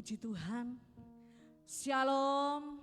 Puji Tuhan. Shalom.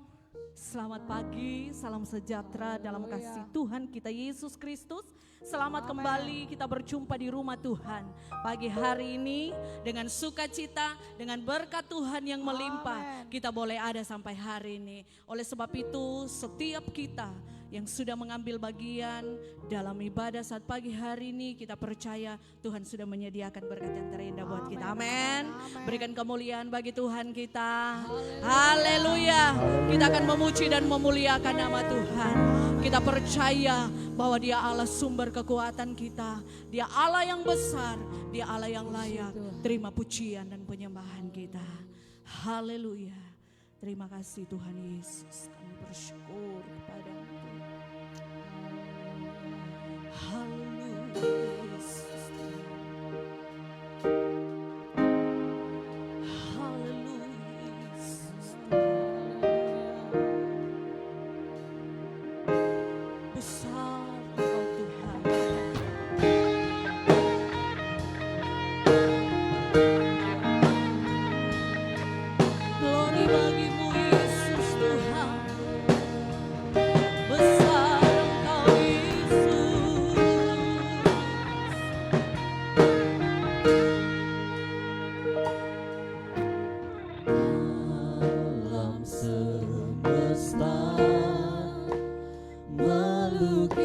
Selamat pagi, salam sejahtera dalam kasih Tuhan kita Yesus Kristus. Selamat kembali kita berjumpa di rumah Tuhan. Pagi hari ini dengan sukacita, dengan berkat Tuhan yang melimpah, kita boleh ada sampai hari ini. Oleh sebab itu setiap kita yang sudah mengambil bagian dalam ibadah saat pagi hari ini, kita percaya Tuhan sudah menyediakan berkat yang terindah buat kita. Amin. Berikan kemuliaan bagi Tuhan kita. Haleluya. Kita akan memuji dan memuliakan nama Tuhan. Kita percaya bahwa Dia Allah sumber kekuatan kita. Dia Allah yang besar, Dia Allah yang layak. Terima pujian dan penyembahan kita. Haleluya. Terima kasih Tuhan Yesus. Kami bersyukur kepada-Mu. Haleluya. Look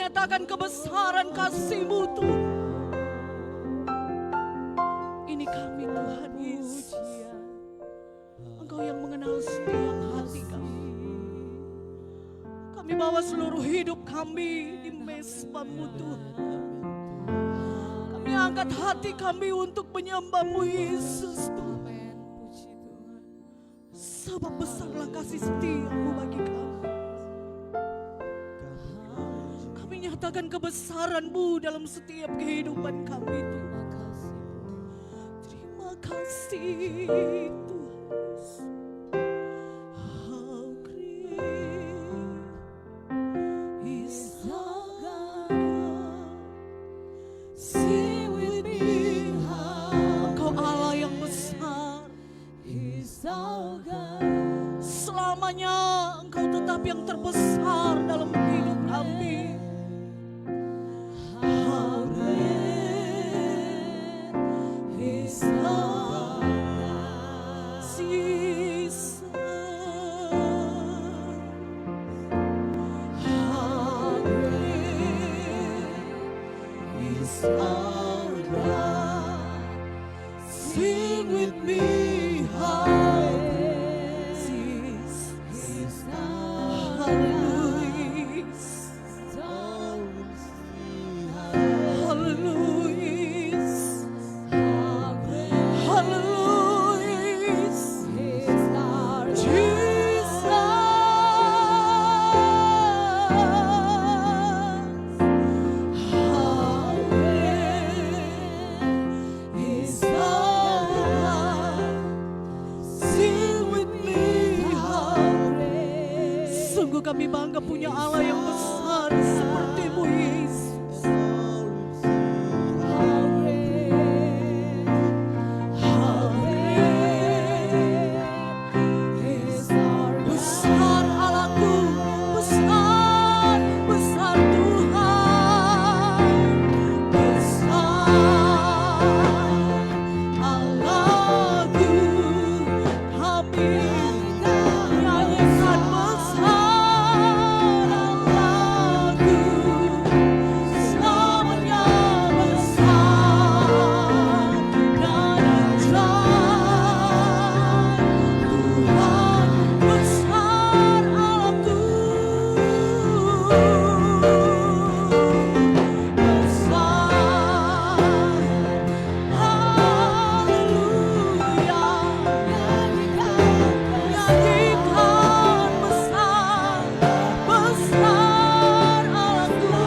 menyatakan kebesaran kasih-Mu Tuhan. Ini kami Tuhan Yesus, Engkau yang mengenal setiap hati kami. Kami bawa seluruh hidup kami di mezbah-Mu Tuhan. Kami angkat hati kami untuk menyembah-Mu Yesus Tuhan. Sebab besarlah kasih setia-Mu bagi kami. Nyatakan kebesaran-Mu dalam setiap kehidupan kami Tuhan. Terima kasih Tuhan. How great is our God. Sing with me how Engkau Allah yang besar is our God. Selamanya Engkau tetap yang terbesar dalam hidup kami. How great is our Jesus. How great is our God. Sing with me, how great is our Hallelujah. Hallelujah. Hallelujah. Jesus. How great is our God. Sing with me, how great. Sungguh kami bangga punya Allah yang besar seperti-Mu, Yesus. How great, how great is our God. Besar Allahku, besar, besar Tuhan. Besar Allahku, kami nyanyikan besar Allahku. Selamanya besar dan ajaib. Tuhan besar Allahku. Besar, haleluya. Nyanyikan besar, besar Allahku.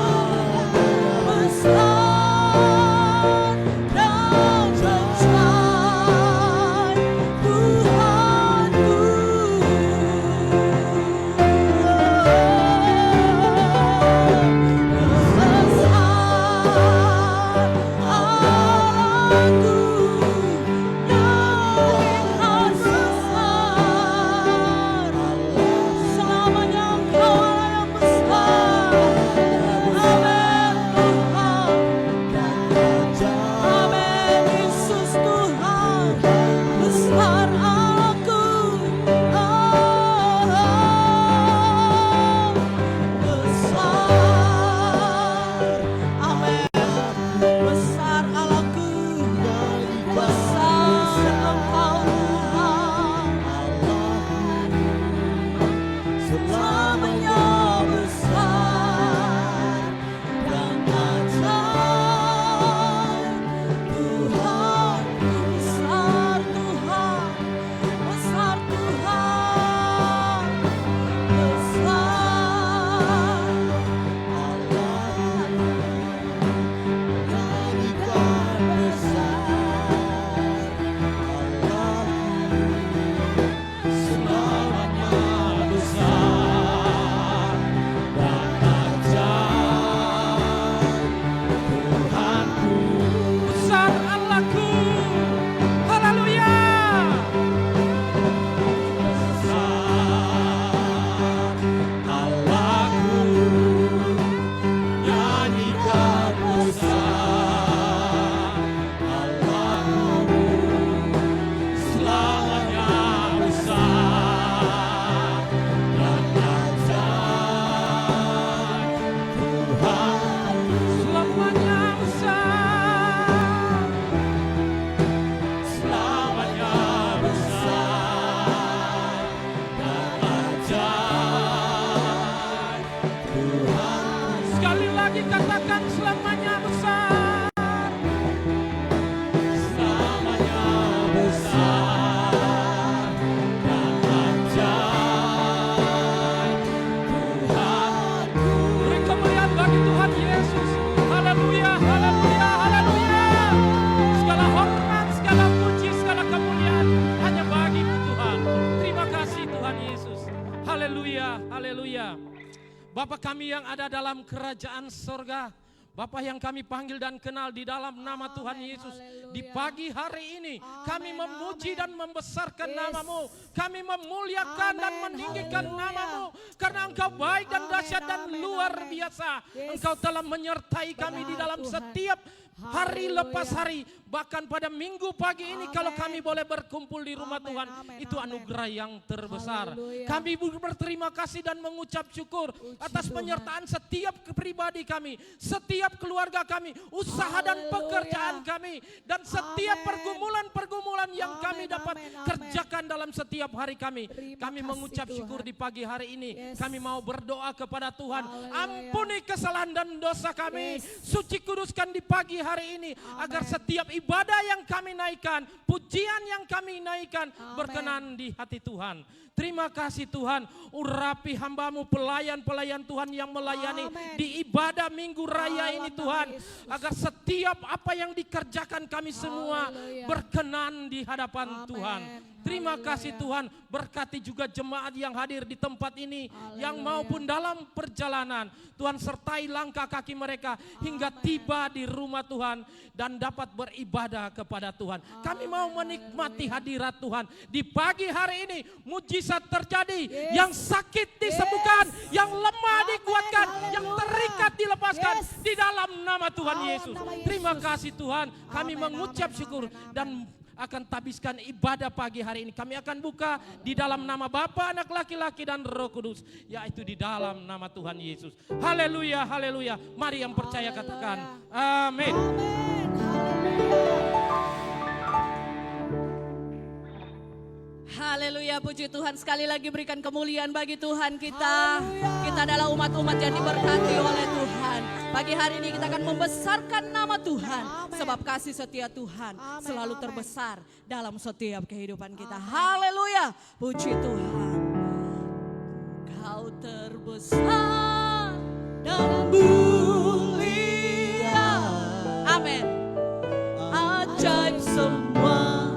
Besar dan ajaib Tuhanku. Besar Allahku, besar Engkau Tuhan, selamanya besar dan ajaib Tuhan, besar Tuhan, besar Tuhan, besar Allah. Besar Allahku, haleluya. Besar Allahku, nyanyikan besar Allahku. Selamanya besar dan ajaib Tuhan. Selamanya besar, selamanya besar dan ajaib Tuhan. Sekali lagi katakan selamanya besar, selamanya besar dan ajaib Tuhan. Beri kemuliaan bagi Tuhan Yesus. Haleluya, haleluya, haleluya. Segala hormat, segala puji, segala kemuliaan hanya bagi-Mu Tuhan. Terima kasih Tuhan Yesus. Haleluya, haleluya. Bapa kami yang ada dalam kerajaan sorga, Bapa yang kami panggil dan kenal di dalam nama Tuhan Yesus. Di pagi hari ini kami memuji dan membesarkan nama-Mu. Kami memuliakan dan meninggikan nama-Mu. Karena Engkau Engkau baik dan dahsyat dan luar biasa. Engkau telah menyertai kami di dalam setiap hari lepas hari, bahkan pada minggu pagi ini kalau kami boleh berkumpul di rumah Tuhan, itu anugerah yang terbesar. Kami berterima kasih dan mengucap syukur atas penyertaan setiap pribadi kami, setiap keluarga kami, usaha dan pekerjaan kami, dan setiap pergumulan-pergumulan yang kami dapat kerjakan dalam setiap hari kami. Kami mengucap syukur di pagi hari ini. Kami mau berdoa kepada Tuhan, ampuni kesalahan dan dosa kami, suci kuduskan di pagi hari ini, agar setiap ibadah yang kami naikkan, pujian yang kami naikkan, berkenan di hati Tuhan. Terima kasih Tuhan, urapi hamba-Mu, pelayan-pelayan Tuhan yang melayani di ibadah Minggu Raya ini Tuhan, agar setiap apa yang dikerjakan kami semua berkenan di hadapan Tuhan. Terima kasih Tuhan, berkati juga jemaat yang hadir di tempat ini, yang maupun dalam perjalanan. Tuhan sertai langkah kaki mereka hingga tiba di rumah Tuhan dan dapat beribadah kepada Tuhan. Kami mau menikmati hadirat Tuhan. Di pagi hari ini mujizat terjadi, yang sakit disembuhkan, yang lemah dikuatkan, yang terikat dilepaskan di dalam nama Tuhan Yesus. Terima kasih Tuhan, kami mengucap syukur dan akan tabiskan ibadah pagi hari ini. Kami akan buka di dalam nama Bapa, Anak laki-laki dan Roh Kudus, yaitu di dalam nama Tuhan Yesus. Haleluya, haleluya. Mari yang percaya katakan amin. Haleluya, puji Tuhan. Sekali lagi berikan kemuliaan bagi Tuhan kita. Kita adalah umat-umat yang diberkati oleh Tuhan. Pagi hari ini kita akan membesarkan nama Tuhan. Sebab kasih setia Tuhan selalu terbesar dalam setiap kehidupan kita. Haleluya, puji Tuhan. Kau terbesar dan mulia. Amin. Ajaib semua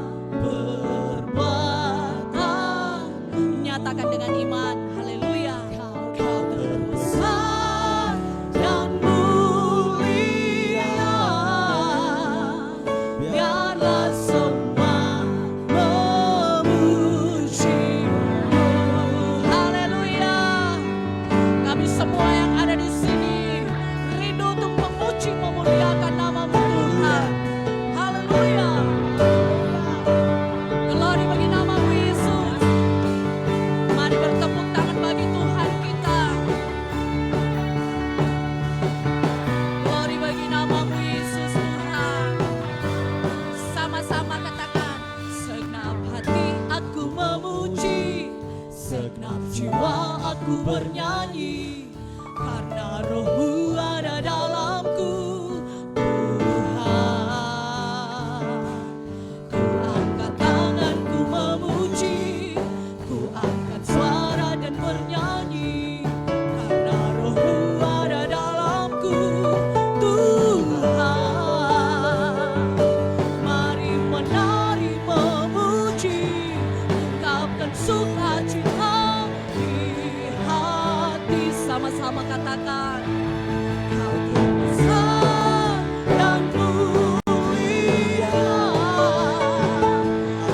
nyatakan dengan iman, haleluya. Kau terbesar dan mulia, biarlah semua memuji-Mu. Haleluya. Kami semua yang ada di sini rindu untuk memuji, memuliakan nama-Mu Tuhan. Haleluya. Glory bagi nama-Mu Yesus. Mari bertepuk tangan bagi Tuhan kita. Glory bagi nama-Mu Yesus Tuhan. Sama-sama katakan, segenap hati aku memuji, segenap jiwa aku bernyanyi, karena Roh-Mu ada dalamku. Tuhan, ku angkat tanganku memuji, ku angkat suara dan bernyanyi, karena Roh-Mu ada dalamku. Tuhan, mari menari memuji, ungkapkan sukacita di hati. Sama-sama katakan, Kau terbesar dan mulia,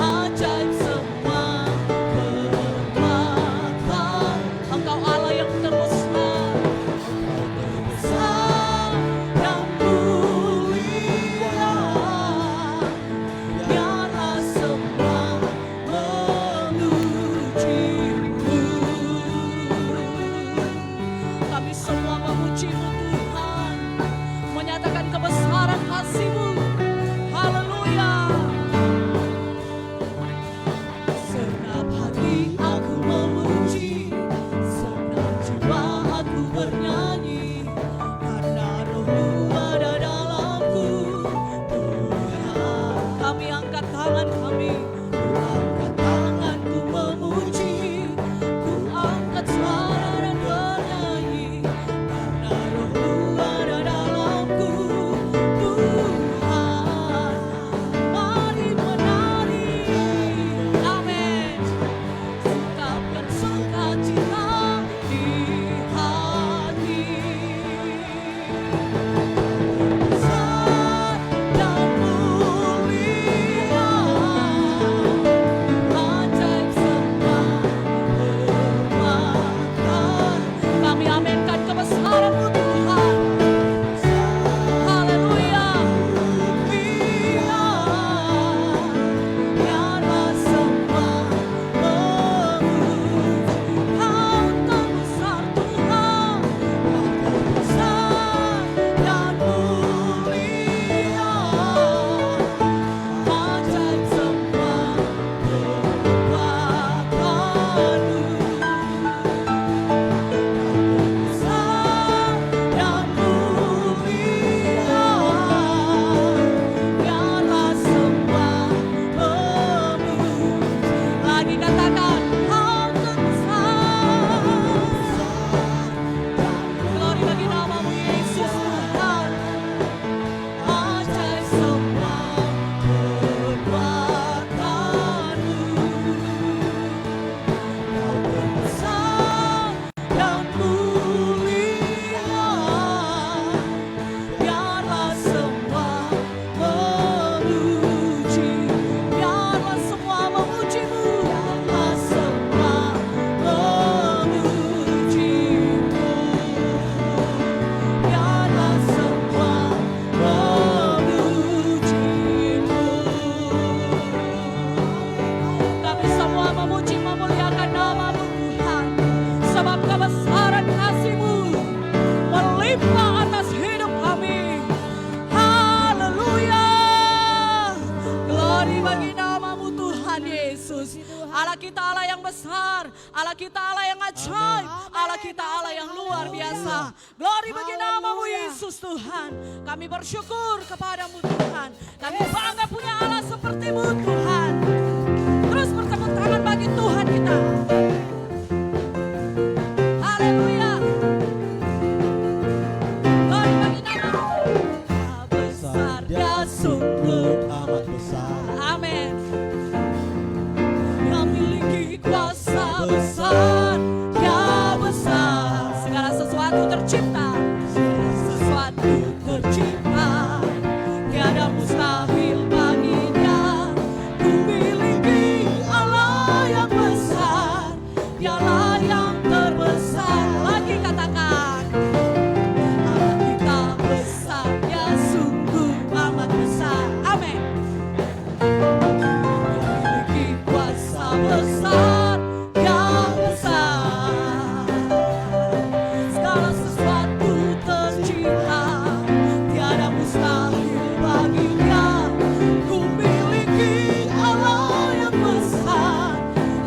ajaib semua perbuatan. Engkau Allah yang terbesar, Engkau terbesar dan mulia, biarlah semua memuji-Mu. Kami semua memuji-Mu Tuhan, menyatakan kebesaran kasih-Mu. Haleluya. Segenap hati aku memuji, segenap jiwa aku bernyanyi, karena Roh-Mu ada dalamku. Tuhan, kami angkat tangan kami, ku angkat tanganku memuji, ku angkat suara dan bernyanyi, karena Roh-Mu Allah kita Allah yang ajaib, Allah kita Allah yang luar biasa. Glory bagi nama-Mu Yesus Tuhan. Kami bersyukur kepada-Mu Tuhan. Kami bangga punya Allah seperti-Mu Tuhan. Terus bertepuk tangan bagi Tuhan kita. Haleluya. Glory bagi nama-Mu. Besar Dia sungguh amat besar. Amin. Yang memiliki kuasa besar, Dia besar. Segala sesuatu tercipta, segala sesuatu tercipta. Tiada mustahil bagi Dia. Ku miliki Allah yang besar, Dialah yang terbesar. Lagi katakan, Allah kita besar, Dia sungguh amat besar. Amin. Memiliki kuasa besar, yang besar. Segala sesuatu tercipta, tiada mustahil bagi Dia. Ku miliki Allah yang besar,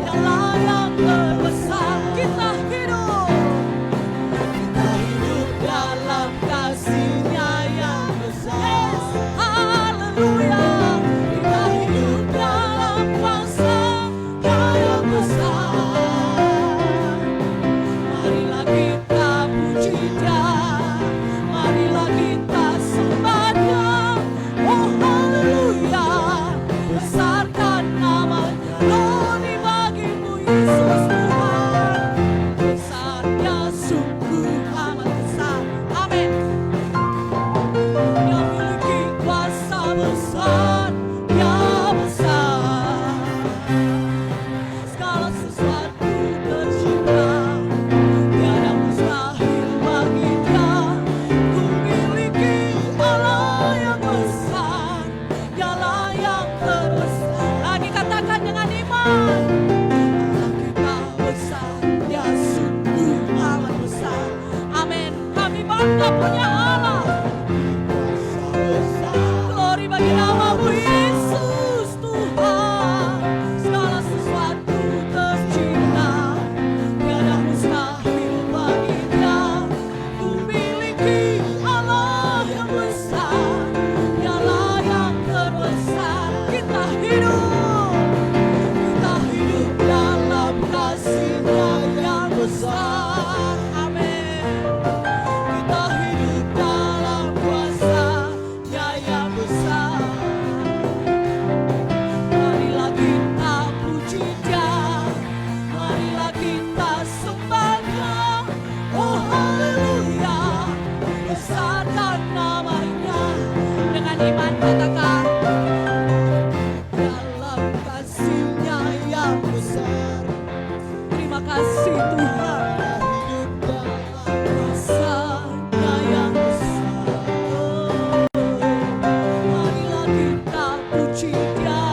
Dialah yang terbesar. Kita hidup dalam kasih-Nya yang besar. Yes, haleluya. Kita hidup dalam kuasa-Nya yang besar. Marilah kita puji Dia, marilah kita sembah Dia. Oh haleluya, besarkan nama-Nya. Glory bagi-Mu Yesus Tuhan. Besar Dia sungguh amat besar. Amin. Dia memiliki kuasa besar, Dia besar. Segala sesuatu tercipta, tiada mustahil bagi Dia. Ku miliki Allah yang besar, Dialah yang terbesar. Lagi katakan dengan iman, Allah kita besar, Dia sungguh amat besar. Amin. Kami bangga punya Allah. Glory bagi nama-Mu Yesus Tuhan. Segala sesuatu tercipta, tiada mustahil bagi Dia. Ku miliki Allah yang besar, Dialah yang terbesar. Kita hidup dalam kasih-Nya yang besar. Amin. Kita hidup dalam kuasa-Nya yang besar. Marilah kita puji Dia, marilah kita sembah Dia. Oh haleluya, besarkan nama-Nya. Dengan iman katakan, dalam kasih-Nya yang besar. Terima kasih Tuhan. Kuasa-Nya yang besar. Marilah kita puji Dia,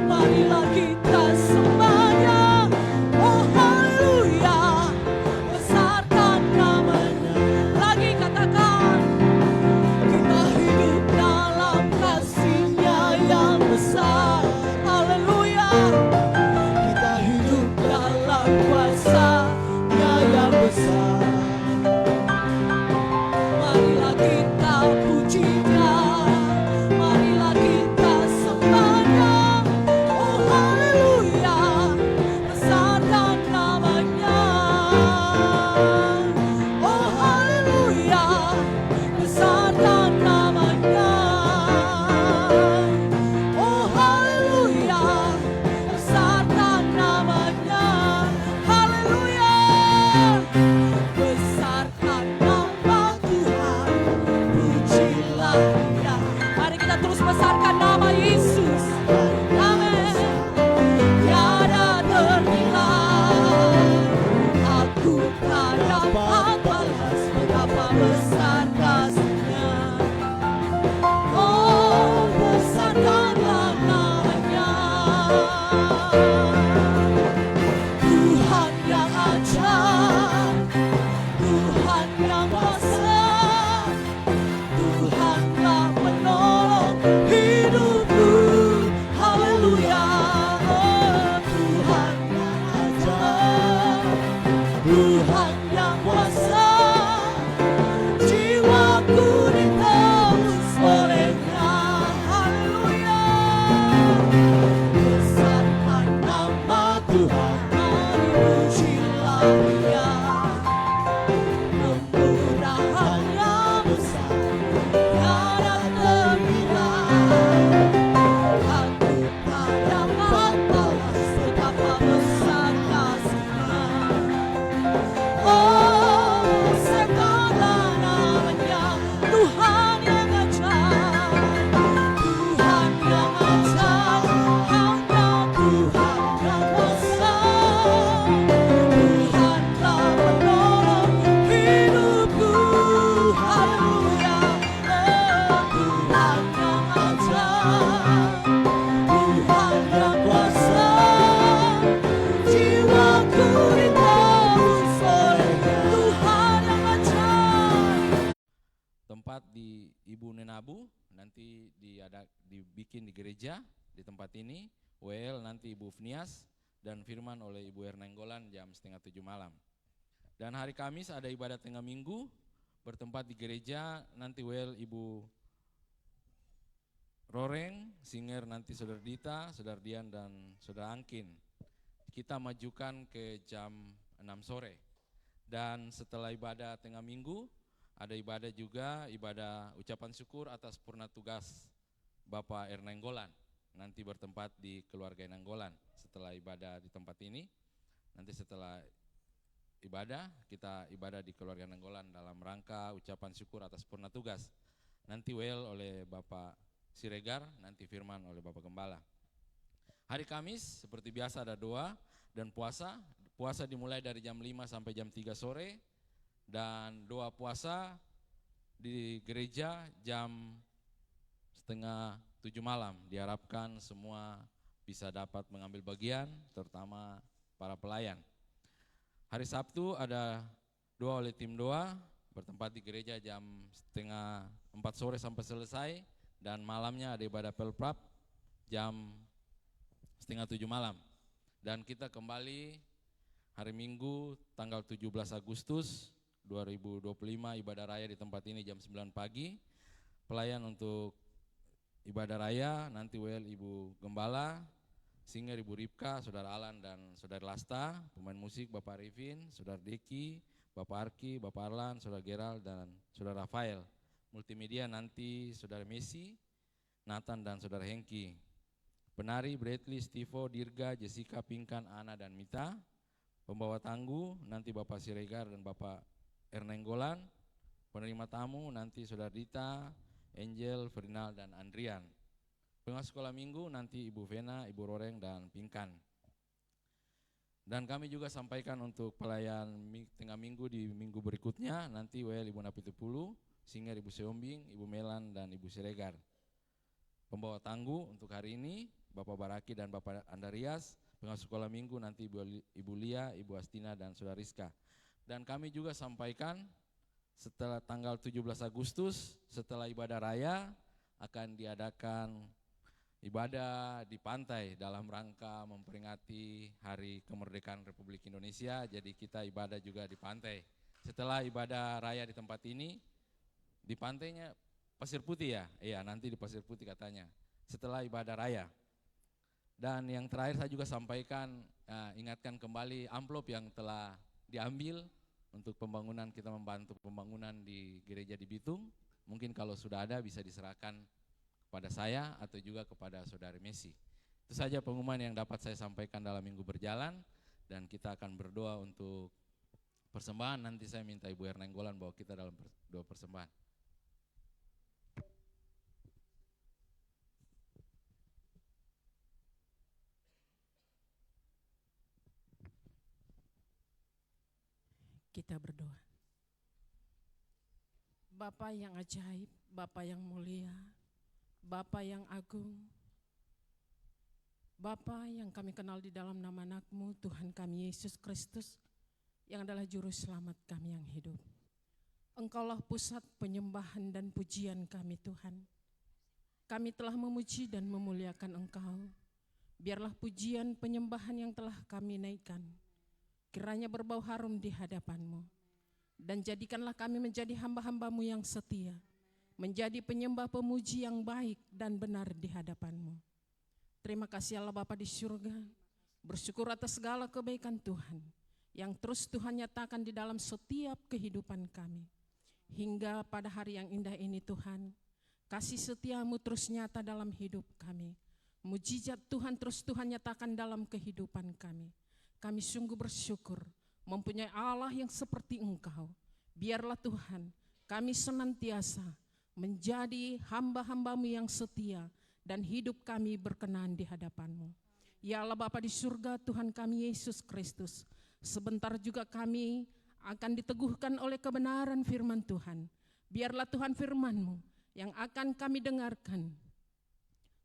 marilah kita sembah Dia. Oh haleluya, besarkan nama-Nya. Lagi katakan, kita hidup dalam kasih-Nya yang besar. Haleluya. Kita hidup dalam kuasa-Nya yang besar. Marilah kita puji Dia, marilah kita sembah Dia. Oh haleluya, besarkan nama-Nya. Oh haleluya, besarkan nama-Nya. Oh haleluya, besarkan nama-Nya. Haleluya, besarkan nama Tuhan, pujilah Dia. Mari kita terus besarkan nama Yesus. Amin. Tiada ternilai, aku tak dapat balas betapa besar kasih-Nya. Oh, besarkanlah nama-Nya. Tuhan yang ajaib, Tuhan yang kuasa, Tuhan yang menolong hidupku. Haleluya. Oh, Tuhan yang ajaib, penabu nanti dibikin di gereja di tempat ini. WL nanti Ibu Fnias dan firman oleh Ibu Ernenggolan jam 6:30 malam. Dan hari Kamis ada ibadah tengah minggu bertempat di gereja, nanti WL Ibu Roreng, singer nanti Saudara Dita, Saudara Dian dan Saudara Angkin. Kita majukan ke jam 6 sore. Dan setelah ibadah tengah minggu ada ibadah juga, ibadah ucapan syukur atas purna tugas Bapak Ernenggolan. Nanti bertempat di keluarga Ernenggolan setelah ibadah di tempat ini. Nanti setelah ibadah, kita ibadah di keluarga Ernenggolan dalam rangka ucapan syukur atas purna tugas. Nanti WL oleh Bapak Siregar, nanti firman oleh Bapak Gembala. Hari Kamis seperti biasa ada doa dan puasa. Puasa dimulai dari jam 5 sampai jam 3 sore. Dan doa puasa di gereja jam 6:30 malam. Diharapkan semua bisa dapat mengambil bagian, terutama para pelayan. Hari Sabtu ada doa oleh tim doa, bertempat di gereja jam 3:30 sore sampai selesai. Dan malamnya ada ibadah pelprap jam 6:30 malam. Dan kita kembali hari Minggu tanggal 17 Agustus 2025 ibadah raya di tempat ini jam 9 pagi. Pelayan untuk ibadah raya nanti WL Ibu Gembala, singer Ibu Ripka, Saudara Alan dan Saudara Lasta, pemain musik Bapak Arifin, Saudara Deki, Bapak Arki, Bapak Arlan, Saudara Gerald dan Saudara Rafael. Multimedia nanti Saudara Messi, Nathan dan Saudara Hengki. Penari Bradley, Stivo, Dirga, Jessica, Pinkan, Ana dan Mita. Pembawa tangguh nanti Bapak Siregar dan Bapak Ernenggolan. Penerima tamu nanti Saudara Dita, Angel, Ferdinand dan Andrian. Pengasuh sekolah minggu nanti Ibu Vena, Ibu Roreng dan Pinkan. Dan kami juga sampaikan untuk pelayan tengah minggu di minggu berikutnya nanti WL Ibu Napitupulu, singer Ibu Seombing, Ibu Melan dan Ibu Siregar. Pembawa tangguh untuk hari ini Bapak Baraki dan Bapak Andarias. Pengasuh sekolah minggu nanti Ibu Lia, Ibu Astina dan Saudara Rizka. Dan kami juga sampaikan setelah tanggal 17 Agustus setelah ibadah raya akan diadakan ibadah di pantai dalam rangka memperingati Hari Kemerdekaan Republik Indonesia. Jadi kita ibadah juga di pantai. Setelah ibadah raya di tempat ini, di pantainya Pasir Putih ya? Iya, nanti di Pasir Putih katanya. Setelah ibadah raya. Dan yang terakhir saya juga sampaikan, ingatkan kembali amplop yang telah diambil untuk pembangunan, kita membantu pembangunan di gereja di Bitung. Mungkin kalau sudah ada bisa diserahkan kepada saya atau juga kepada Saudari Messi. Itu saja pengumuman yang dapat saya sampaikan dalam minggu berjalan. Dan kita akan berdoa untuk persembahan. Nanti saya minta Ibu Ernenggolan bawa kita dalam doa persembahan. Kita berdoa. Bapa yang ajaib, Bapa yang mulia, Bapa yang agung, Bapa yang kami kenal di dalam nama anak-Mu, Tuhan kami Yesus Kristus, yang adalah juru selamat kami yang hidup. Engkaulah pusat penyembahan dan pujian kami Tuhan. Kami telah memuji dan memuliakan Engkau. Biarlah pujian penyembahan yang telah kami naikkan kiranya berbau harum di hadapan-Mu. Dan jadikanlah kami menjadi hamba-hamba-Mu yang setia, menjadi penyembah pemuji yang baik dan benar di hadapan-Mu. Terima kasih Allah Bapa di surga, bersyukur atas segala kebaikan Tuhan, yang terus Tuhan nyatakan di dalam setiap kehidupan kami. Hingga pada hari yang indah ini Tuhan, kasih setia-Mu terus nyata dalam hidup kami. Mujizat Tuhan terus Tuhan nyatakan dalam kehidupan kami. Kami sungguh bersyukur mempunyai Allah yang seperti Engkau. Biarlah Tuhan kami senantiasa menjadi hamba-hamba-Mu yang setia dan hidup kami berkenan di hadapan-Mu. Ya Allah Bapa di surga, Tuhan kami Yesus Kristus, sebentar juga kami akan diteguhkan oleh kebenaran firman Tuhan. Biarlah Tuhan firman-Mu yang akan kami dengarkan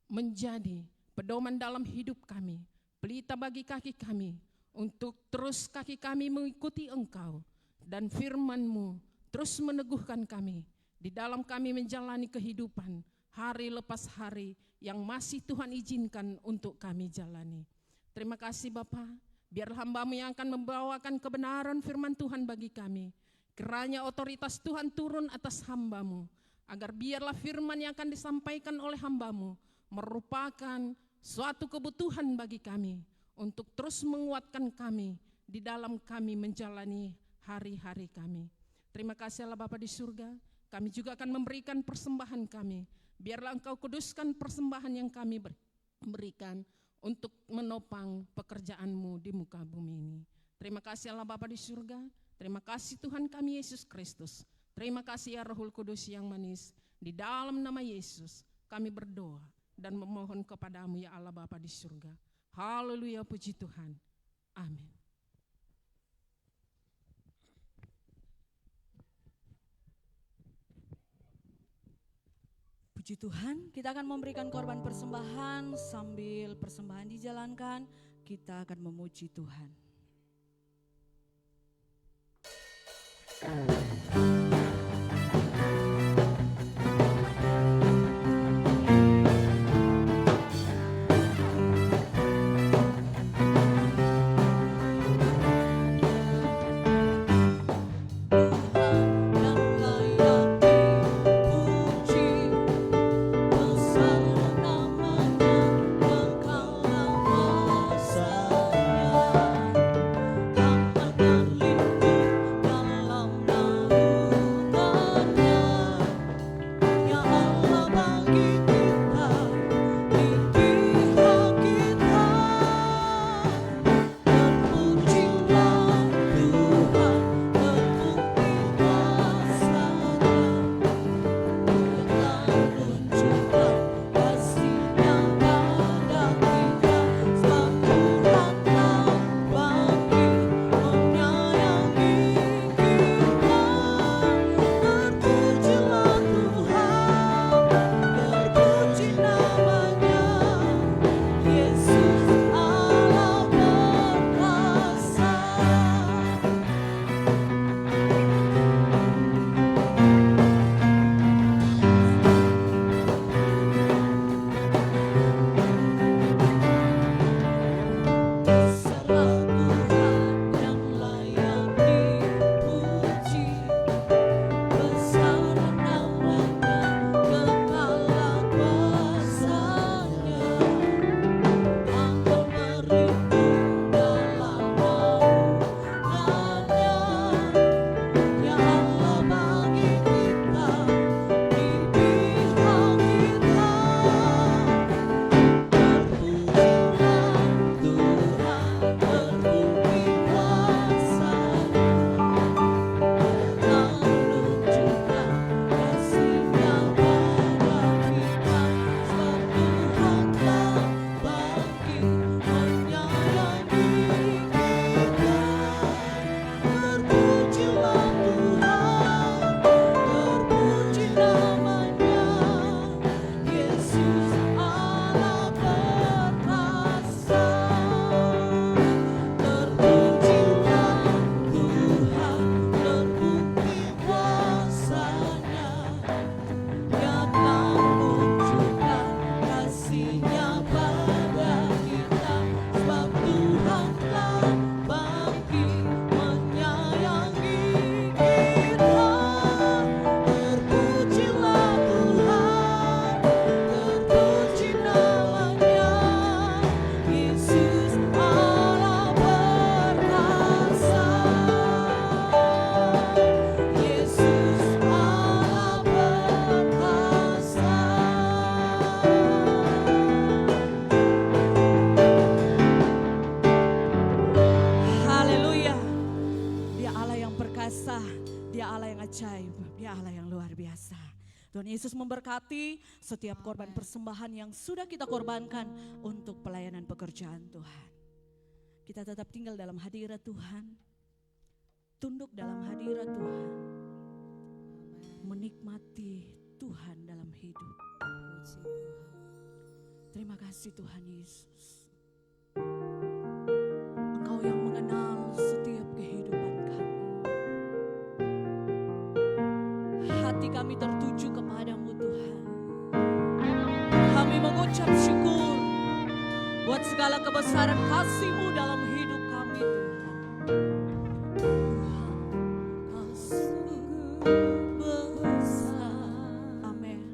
menjadi pedoman dalam hidup kami, pelita bagi kaki kami, untuk terus kaki kami mengikuti Engkau, dan firman-Mu terus meneguhkan kami di dalam kami menjalani kehidupan hari lepas hari yang masih Tuhan izinkan untuk kami jalani. Terima kasih Bapa, biar hamba-Mu yang akan membawakan kebenaran firman Tuhan bagi kami. Kiranya otoritas Tuhan turun atas hamba-Mu, agar biarlah firman yang akan disampaikan oleh hamba-Mu merupakan suatu kebutuhan bagi kami untuk terus menguatkan kami di dalam kami menjalani hari-hari kami. Terima kasih Allah Bapa di surga, kami juga akan memberikan persembahan kami. Biarlah Engkau kuduskan persembahan yang kami berikan untuk menopang pekerjaan-Mu di muka bumi ini. Terima kasih Allah Bapa di surga, terima kasih Tuhan kami Yesus Kristus. Terima kasih ya Rohul Kudus yang manis. Di dalam nama Yesus kami berdoa dan memohon kepadamu ya Allah Bapa di surga. Haleluya, puji Tuhan. Amin. Puji Tuhan, kita akan memberikan korban persembahan. Sambil persembahan dijalankan, kita akan memuji Tuhan. Tuhan Yesus memberkati setiap korban persembahan yang sudah kita korbankan untuk pelayanan pekerjaan Tuhan. Kita tetap tinggal dalam hadirat Tuhan, tunduk dalam hadirat Tuhan, menikmati Tuhan dalam hidup. Terima kasih Tuhan Yesus. Engkau yang mengenal setiap kehidupan kami. hati kami tertuju kepadamu Tuhan. Kami mengucap syukur buat segala kebesaran kasih-Mu dalam hidup kami Tuhan. Kau sungguh besar. Amin.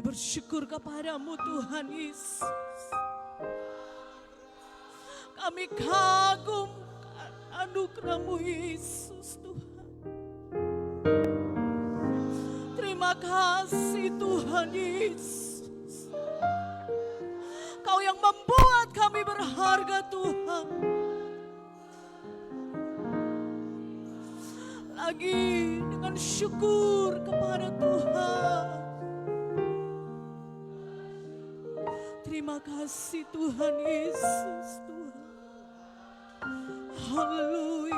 bersyukur kepadamu Tuhan Yesus. Kami kagum anugerah-Mu Yesus Tuhan. Terima kasih Tuhan Yesus. Kau yang membuat kami berharga Tuhan. Lagi dengan syukur kepada Tuhan. Terima kasih Tuhan Yesus Tuhan. Haleluya.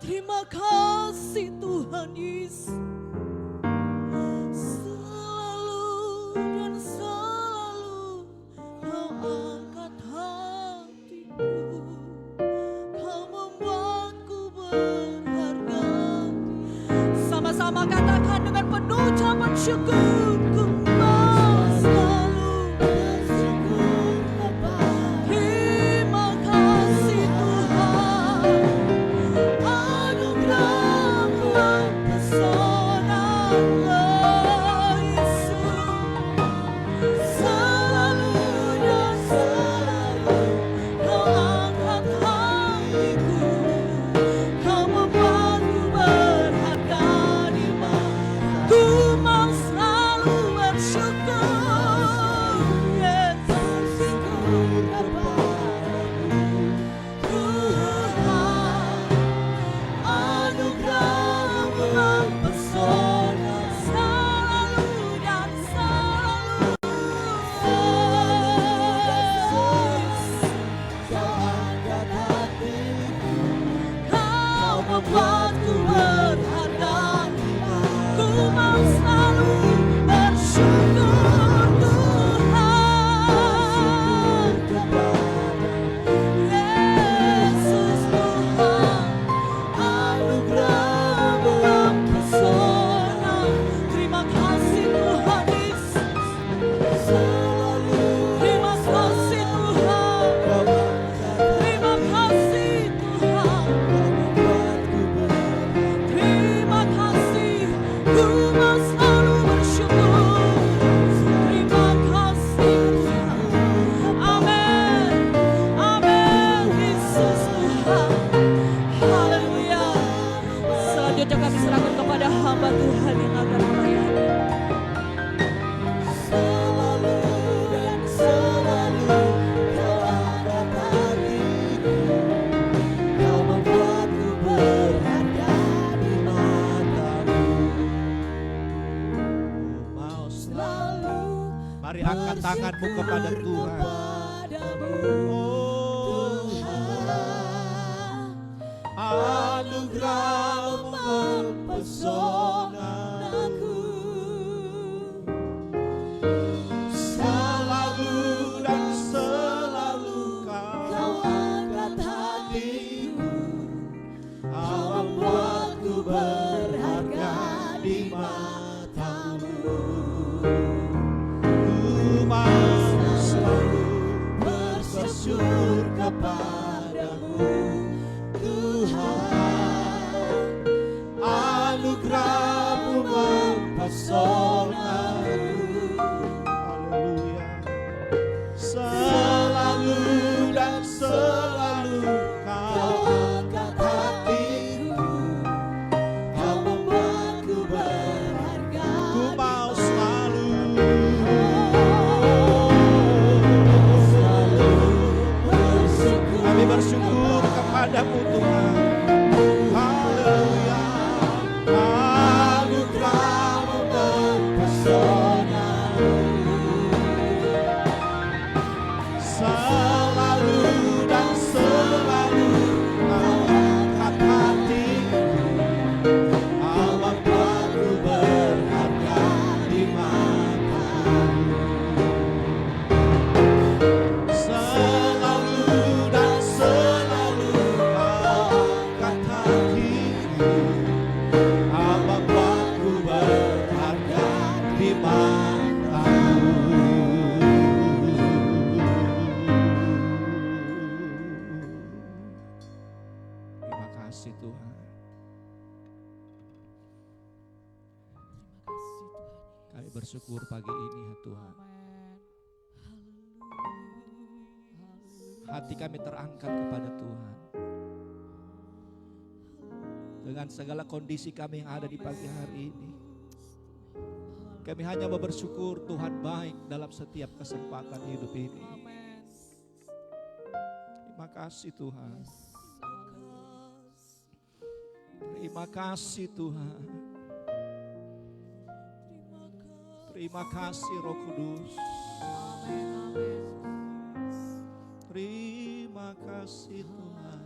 Terima kasih Tuhan Yesus. Selalu dan selalu Kau angkat hatiku. Kau membuatku berharga. Sama-sama katakan dengan penuh ucapan syukur. Ku mau selalu bersyukur kepada. Terima kasih Tuhan. Anugerah-Mu mempesona Yesus. Selalu dan selalu Kau angkat hatiku. Kau membuatku berharga di mata. Ku mau selalu Angkat tanganmu kepada Tuhan. Oh Tuhan, anugerah-Mu mempesonaku. Selalu dan selalu Kau angkat hatiku. Kau membuatku berharga di mata-Mu. Ku mau selalu bersyukur kepada-Mu, Tuhan. Anugerah-Mu mempesonaku. Haleluya. Selalu dan selalu Kau angkat hatiku. Kau membuatku berharga. Ku mau selalu bersyukur. Kami bersyukur kepada-Mu Tuhan. Haleluya. Anugerah-Mu mempesonaku. Selalu dan selalu Kau angkat hatiku. Kau membuatku berharga di mata-Mu. Selalu dan selalu Kau angkat hatiku. Kau membuatku berharga di mata-Mu. Terima kasih Tuhan. Kami bersyukur pagi ini ya Tuhan. Hati kami terangkat kepada Tuhan. Dengan segala kondisi kami yang ada di pagi hari ini, kami hanya mau bersyukur Tuhan baik dalam setiap kesempatan hidup ini. Terima kasih Tuhan. Terima kasih Tuhan. Terima kasih Roh Kudus. Terima kasih Tuhan.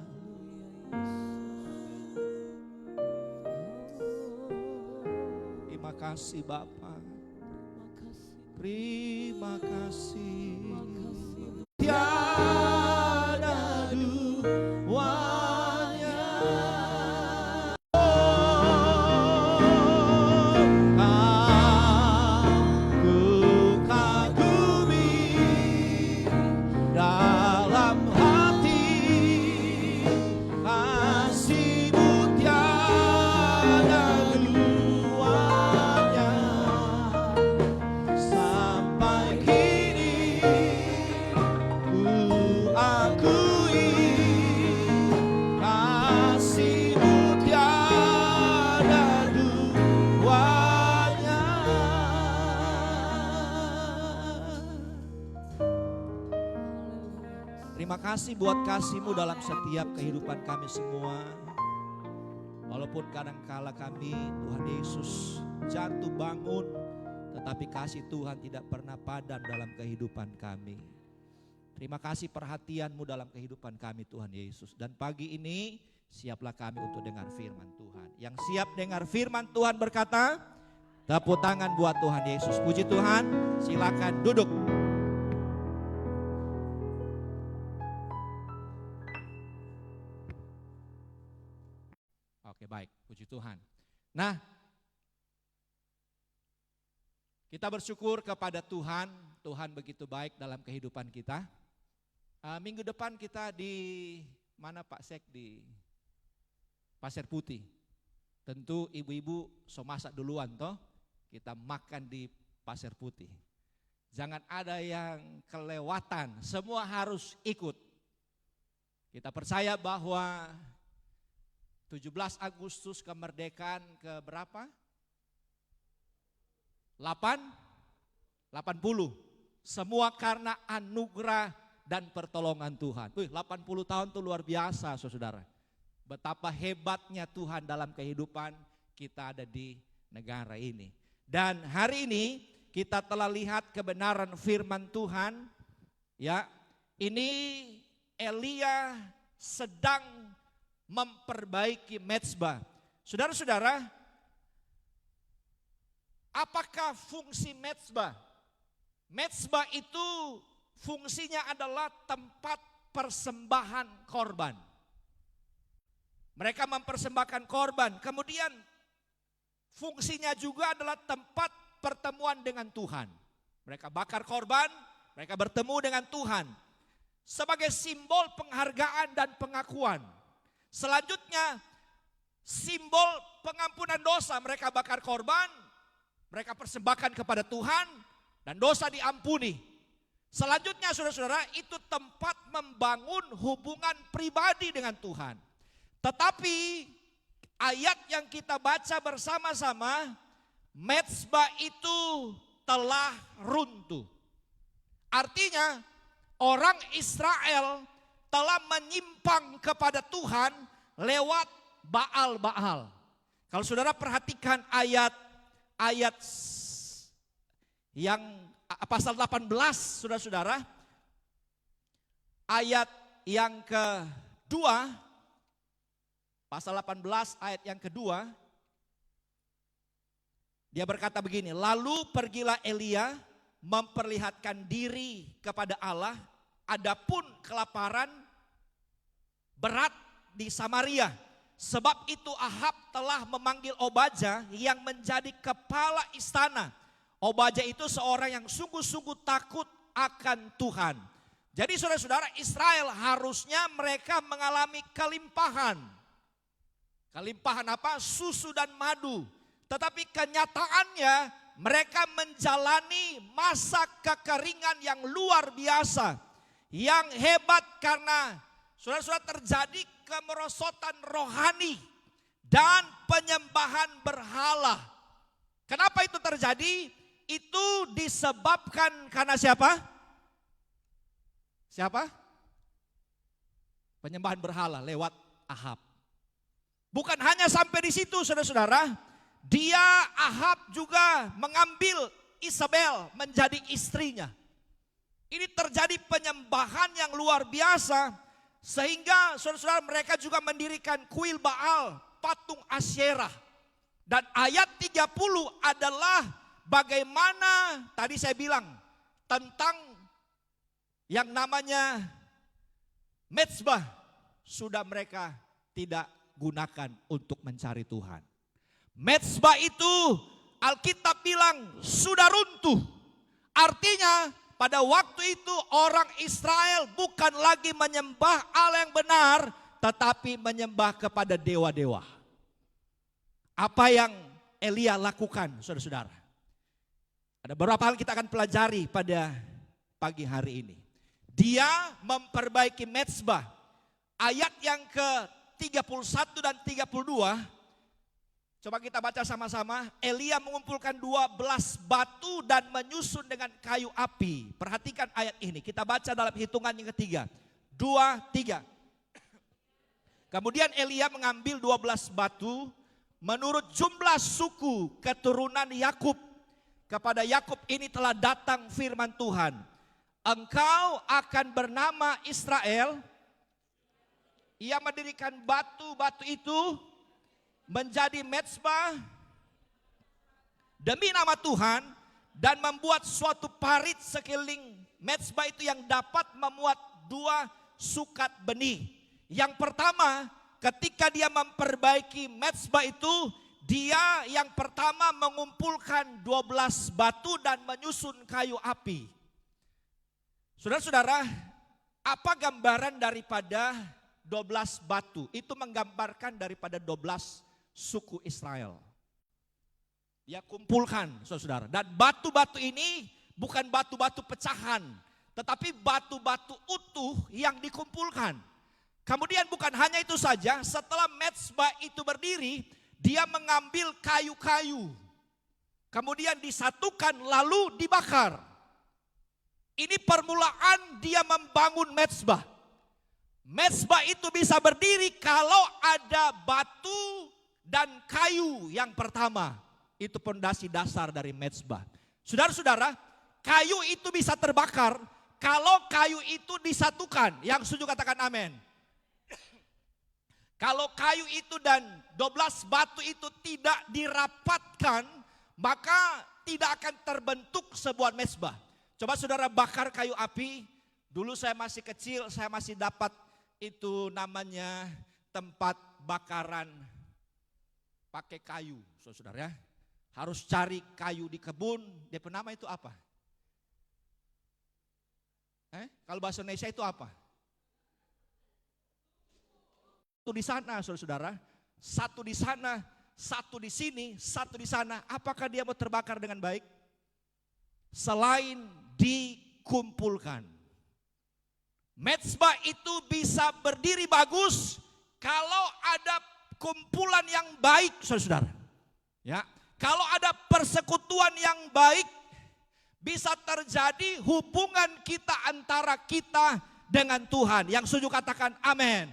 Terima kasih Bapa. Terima kasih. Tiada duanya. Aku kagumi dalam hati, kasih-Mu tiada duanya. Sampai kini ku akui, kasih-Mu tiada duanya. Terima kasih buat kasih-Mu dalam setiap kehidupan kami semua. Walaupun kadangkala kami, Tuhan Yesus, jatuh bangun, tetapi kasih Tuhan tidak pernah padam dalam kehidupan kami. Terima kasih perhatian-Mu dalam kehidupan kami Tuhan Yesus. Dan pagi ini siaplah kami untuk dengar firman Tuhan. Yang siap dengar firman Tuhan berkata, tepuk tangan buat Tuhan Yesus. Puji Tuhan, silakan duduk. Oke baik, puji Tuhan. Nah, kita bersyukur kepada Tuhan. Tuhan begitu baik dalam kehidupan kita. Minggu depan kita di mana Pak Sek? Di Pasir Putih. Tentu ibu-ibu so masak duluan toh. Kita makan di Pasir Putih. Jangan ada yang kelewatan, semua harus ikut. Kita percaya bahwa 17 Agustus kemerdekaan ke berapa? 80. Semua karena anugerah dan pertolongan Tuhan. 80 tahun itu luar biasa saudara. Betapa hebatnya Tuhan dalam kehidupan kita ada di negara ini. Dan hari ini kita telah lihat kebenaran firman Tuhan, ya. Ini Elia sedang memperbaiki mezbah. Saudara-saudara, apakah fungsi mezbah? Mezbah itu fungsinya adalah tempat persembahan korban. Mereka mempersembahkan korban. Kemudian fungsinya juga adalah tempat pertemuan dengan Tuhan. Mereka bakar korban, mereka bertemu dengan Tuhan. Sebagai simbol penghargaan dan pengakuan. Selanjutnya, simbol pengampunan dosa. Mereka bakar korban, mereka persembahkan kepada Tuhan, dan dosa diampuni. Selanjutnya saudara-saudara, itu tempat membangun hubungan pribadi dengan Tuhan. Tetapi ayat yang kita baca bersama-sama, mezbah itu telah runtuh. Artinya orang Israel telah menyimpang kepada Tuhan lewat Baal-Baal. Kalau saudara perhatikan ayat yang pasal 18, saudara-saudara, ayat yang kedua, pasal 18 ayat yang kedua, dia berkata begini, lalu pergilah Elia memperlihatkan diri kepada Allah, adapun kelaparan berat di Samaria. Sebab itu Ahab telah memanggil Obadya yang menjadi kepala istana. Obadya itu seorang yang sungguh-sungguh takut akan Tuhan. Jadi saudara-saudara, Israel harusnya mereka mengalami kelimpahan. Kelimpahan apa? Susu dan madu. Tetapi kenyataannya mereka menjalani masa kekeringan yang luar biasa. Yang hebat karena saudara-saudara terjadi kemerosotan rohani dan penyembahan berhala. Kenapa itu terjadi? Itu disebabkan karena siapa? Siapa? Penyembahan berhala lewat Ahab. Bukan hanya sampai di situ saudara-saudara. Ahab juga mengambil Isabel menjadi istrinya. Ini terjadi penyembahan yang luar biasa. Sehingga saudara-saudara mereka juga mendirikan kuil Baal, patung Asyerah. Dan ayat 30 adalah bagaimana tadi saya bilang tentang yang namanya mezbah sudah mereka tidak gunakan untuk mencari Tuhan. Mezbah itu Alkitab bilang sudah runtuh. Artinya pada waktu itu orang Israel bukan lagi menyembah Allah yang benar, tetapi menyembah kepada dewa-dewa. Apa yang Elia lakukan saudara-saudara? Ada beberapa hal kita akan pelajari pada pagi hari ini. Dia memperbaiki mezbah. Ayat yang ke-31 dan 32. Coba kita baca sama-sama. Elia mengumpulkan 12 batu dan menyusun dengan kayu api. Perhatikan ayat ini. Kita baca dalam hitungan yang ketiga. 2, 3. Kemudian Elia mengambil 12 batu menurut jumlah suku keturunan Yakub. Kepada Yakub ini telah datang firman Tuhan. Engkau akan bernama Israel. Ia mendirikan batu-batu itu menjadi mezbah demi nama Tuhan dan membuat suatu parit sekeliling mezbah itu yang dapat memuat 2 sukat benih. Yang pertama, ketika dia memperbaiki mezbah itu, dia yang pertama mengumpulkan 12 batu dan menyusun kayu api. Saudara-saudara, apa gambaran daripada 12 batu? Itu menggambarkan daripada 12 suku Israel. Dia kumpulkan saudara-saudara. Dan batu-batu ini bukan batu-batu pecahan, tetapi batu-batu utuh yang dikumpulkan. Kemudian bukan hanya itu saja, setelah mezbah itu berdiri, dia mengambil kayu-kayu. Kemudian disatukan lalu dibakar. Ini permulaan dia membangun mezbah. Mezbah itu bisa berdiri kalau ada batu dan kayu yang pertama. Itu pondasi dasar dari mezbah. Saudara-saudara, kayu itu bisa terbakar kalau kayu itu disatukan. Yang setuju katakan amin. Kalau kayu itu dan 12 batu itu tidak dirapatkan, maka tidak akan terbentuk sebuah mezbah. Coba saudara bakar kayu api. Dulu saya masih kecil, saya masih dapat itu namanya tempat bakaran pakai kayu, saudara ya. Harus cari kayu di kebun, dia nama itu apa? Kalau bahasa Indonesia itu apa? Satu di sana, saudara-saudara. Satu di sana, satu di sini, satu di sana. Apakah dia mau terbakar dengan baik? Selain dikumpulkan. Mezbah itu bisa berdiri bagus kalau ada kumpulan yang baik, saudara-saudara. Ya, kalau ada persekutuan yang baik, bisa terjadi hubungan kita antara kita dengan Tuhan. Yang setuju katakan amin.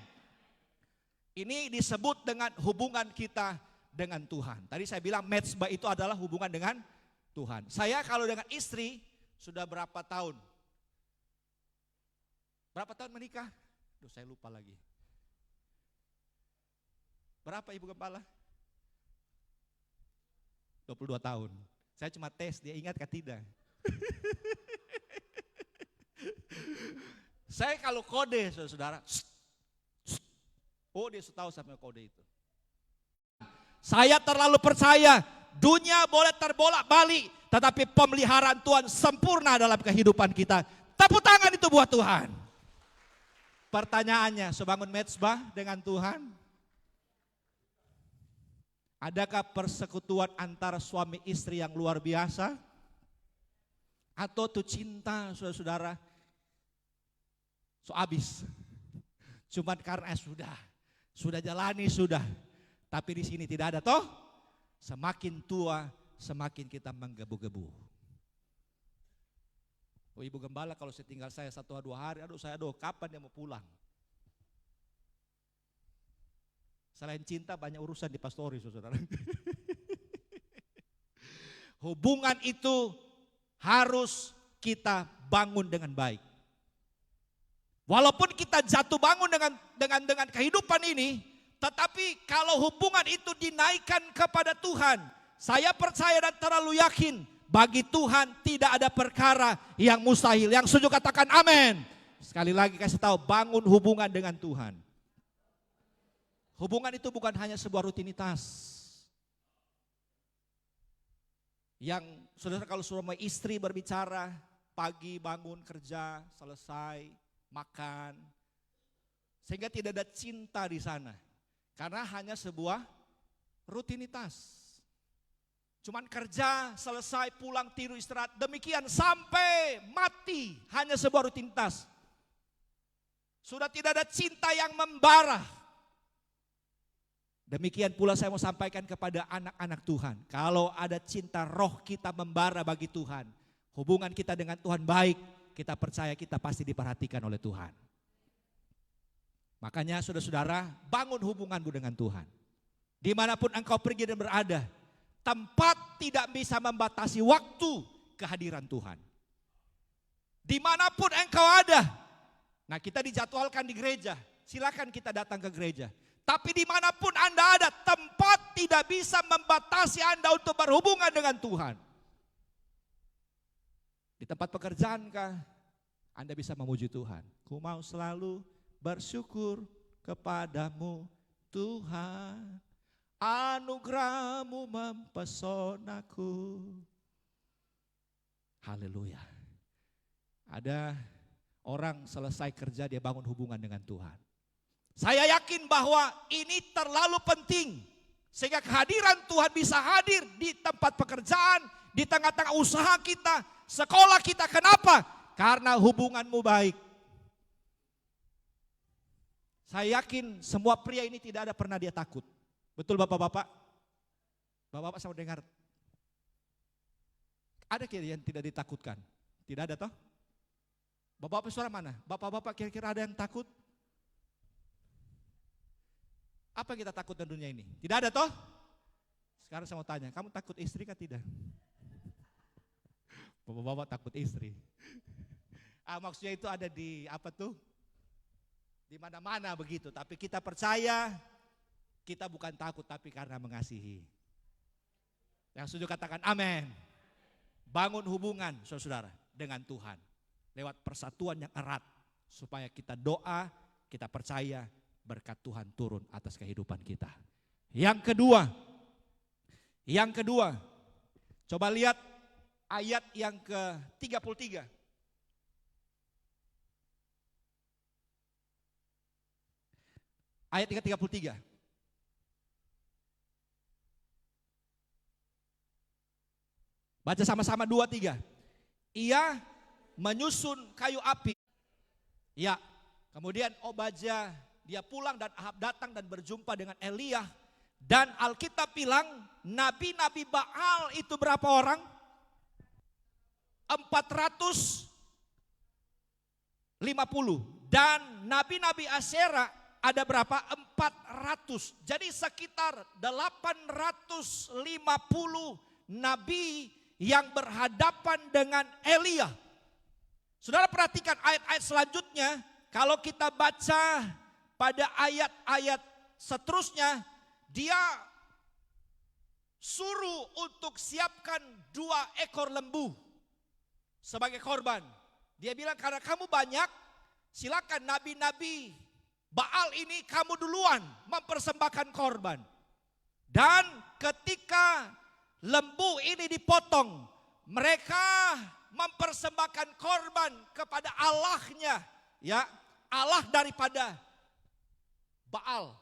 Ini disebut dengan hubungan kita dengan Tuhan. Tadi saya bilang mezbah itu adalah hubungan dengan Tuhan. Saya kalau dengan istri sudah berapa tahun? Berapa tahun menikah? Duh, saya lupa lagi. Berapa Ibu Gembala? 22 tahun. Saya cuma tes, dia ingat kah tidak? Saya kalau kode, saudara, oh dia tahu sampai kode itu. Saya terlalu percaya, dunia boleh terbolak balik, tetapi pemeliharaan Tuhan sempurna dalam kehidupan kita. Tepuk tangan itu buat Tuhan. Pertanyaannya, sebangun mezbah dengan Tuhan? Adakah persekutuan antara suami istri yang luar biasa? Atau tuh cinta saudara-saudara so habis. Cuman karena sudah jalani sudah. Tapi di sini tidak ada toh. Semakin tua semakin kita menggebu-gebu. Oh Ibu Gembala kalau setinggal saya 1-2 hari, kapan dia mau pulang? Selain cinta banyak urusan di pastori, saudara. Hubungan itu harus kita bangun dengan baik. Walaupun kita jatuh bangun dengan kehidupan ini, tetapi kalau hubungan itu dinaikkan kepada Tuhan, saya percaya dan terlalu yakin, bagi Tuhan tidak ada perkara yang mustahil. Yang setuju katakan amin. Sekali lagi kasih tahu, bangun hubungan dengan Tuhan. Hubungan itu bukan hanya sebuah rutinitas. Yang saudara kalau suami istri berbicara, pagi bangun kerja, selesai, makan. Sehingga tidak ada cinta di sana. Karena hanya sebuah rutinitas. Cuman kerja, selesai, pulang, tidur, istirahat. Demikian sampai mati. Hanya sebuah rutinitas. Sudah tidak ada cinta yang membara. Demikian pula saya mau sampaikan kepada anak-anak Tuhan. Kalau ada cinta roh kita membara bagi Tuhan. Hubungan kita dengan Tuhan baik. Kita percaya kita pasti diperhatikan oleh Tuhan. Makanya saudara-saudara, bangun hubunganmu dengan Tuhan. Dimanapun engkau pergi dan berada. Tempat tidak bisa membatasi waktu kehadiran Tuhan. Dimanapun engkau ada. Nah kita dijadwalkan di gereja. Silakan kita datang ke gereja. Tapi dimanapun Anda ada, tempat tidak bisa membatasi Anda untuk berhubungan dengan Tuhan. Di tempat pekerjaankah Anda bisa memuji Tuhan? Ku mau selalu bersyukur kepadamu Tuhan. Anugerahmu mempesonaku. Haleluya. Ada orang selesai kerja dia bangun hubungan dengan Tuhan. Saya yakin bahwa ini terlalu penting. Sehingga kehadiran Tuhan bisa hadir di tempat pekerjaan, di tengah-tengah usaha kita, sekolah kita. Kenapa? Karena hubunganmu baik. Saya yakin semua pria ini tidak ada pernah dia takut. Betul bapak-bapak? Bapak-bapak sama dengar. Ada kira yang tidak ditakutkan? Tidak ada toh? Bapak-bapak suara mana? Bapak-bapak kira-kira ada yang takut? Apa yang kita takut di dunia ini? Tidak ada toh? Sekarang saya mau tanya, kamu takut istri kah tidak? Bapak-bapak takut istri. Maksudnya itu ada di apa tuh? Di mana-mana begitu. Tapi kita percaya, kita bukan takut tapi karena mengasihi. Yang setuju katakan amin. Bangun hubungan saudara dengan Tuhan lewat persatuan yang erat supaya kita doa, kita percaya berkat Tuhan turun atas kehidupan kita. Yang kedua, coba lihat ayat yang ke-33. Ayat ke-33. Baca sama-sama 2, 3. Ia menyusun kayu api. Ya, kemudian Obadya dia pulang dan Ahab datang dan berjumpa dengan Elia. Dan Alkitab bilang nabi-nabi Baal itu berapa orang? 450. Dan nabi-nabi Asyera ada berapa? 400. Jadi sekitar 850 nabi yang berhadapan dengan Elia. Saudara perhatikan ayat-ayat selanjutnya. Kalau kita baca pada ayat-ayat seterusnya, dia suruh untuk siapkan 2 ekor lembu sebagai korban. Dia bilang karena kamu banyak, silakan nabi-nabi Baal ini kamu duluan mempersembahkan korban. Dan ketika lembu ini dipotong, mereka mempersembahkan korban kepada Allahnya, ya, Allah daripada Baal,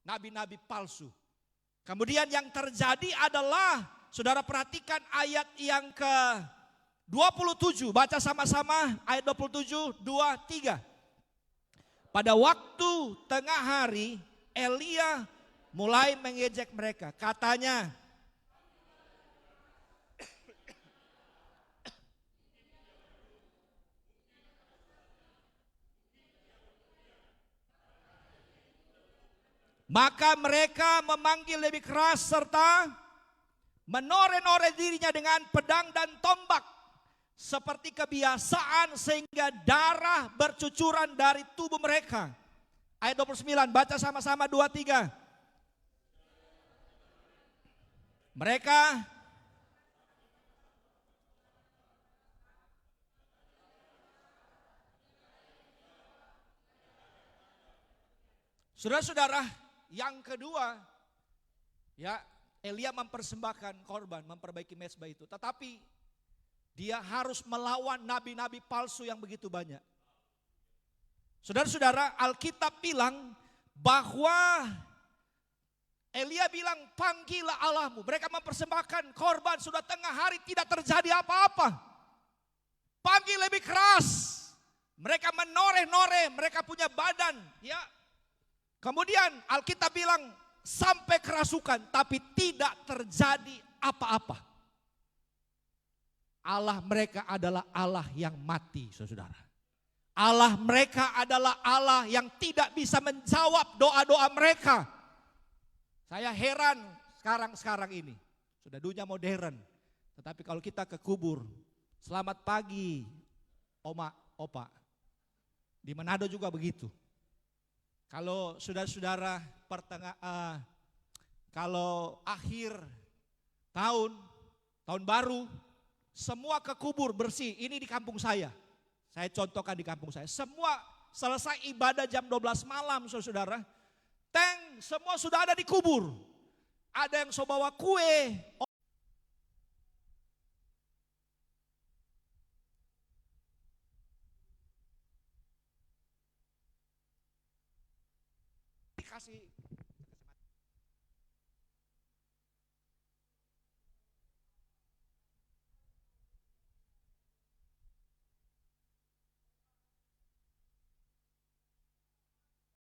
nabi-nabi palsu. Kemudian yang terjadi adalah, saudara perhatikan ayat yang ke-27, baca sama-sama ayat 27, 2, 3. Pada waktu tengah hari, Elia mulai mengejek mereka. Katanya, maka mereka memanggil lebih keras serta menore-nore dirinya dengan pedang dan tombak seperti kebiasaan sehingga darah bercucuran dari tubuh mereka. Ayat 29, baca sama-sama 2, 3. Mereka saudara-saudara, yang kedua, ya, Elia mempersembahkan korban, memperbaiki mezbah itu. Tetapi dia harus melawan nabi-nabi palsu yang begitu banyak. Saudara-saudara, Alkitab bilang bahwa Elia bilang panggillah Allahmu. Mereka mempersembahkan korban, sudah tengah hari tidak terjadi apa-apa. Panggil lebih keras. Mereka menoreh-noreh, mereka punya badan, ya. Kemudian Alkitab bilang sampai kerasukan tapi tidak terjadi apa-apa. Allah mereka adalah Allah yang mati, saudara. Allah mereka adalah Allah yang tidak bisa menjawab doa-doa mereka. Saya heran sekarang ini. Sudah dunia modern. Tetapi kalau kita ke kubur, selamat pagi Oma, Opa. Di Manado juga begitu. Kalau saudara-saudara kalau akhir tahun baru, semua ke kubur bersih. Ini di kampung saya. Saya contohkan di kampung saya. Semua selesai ibadah jam 12 malam, saudara. Tank semua sudah ada di kubur. Ada yang so bawa kue. Dikasih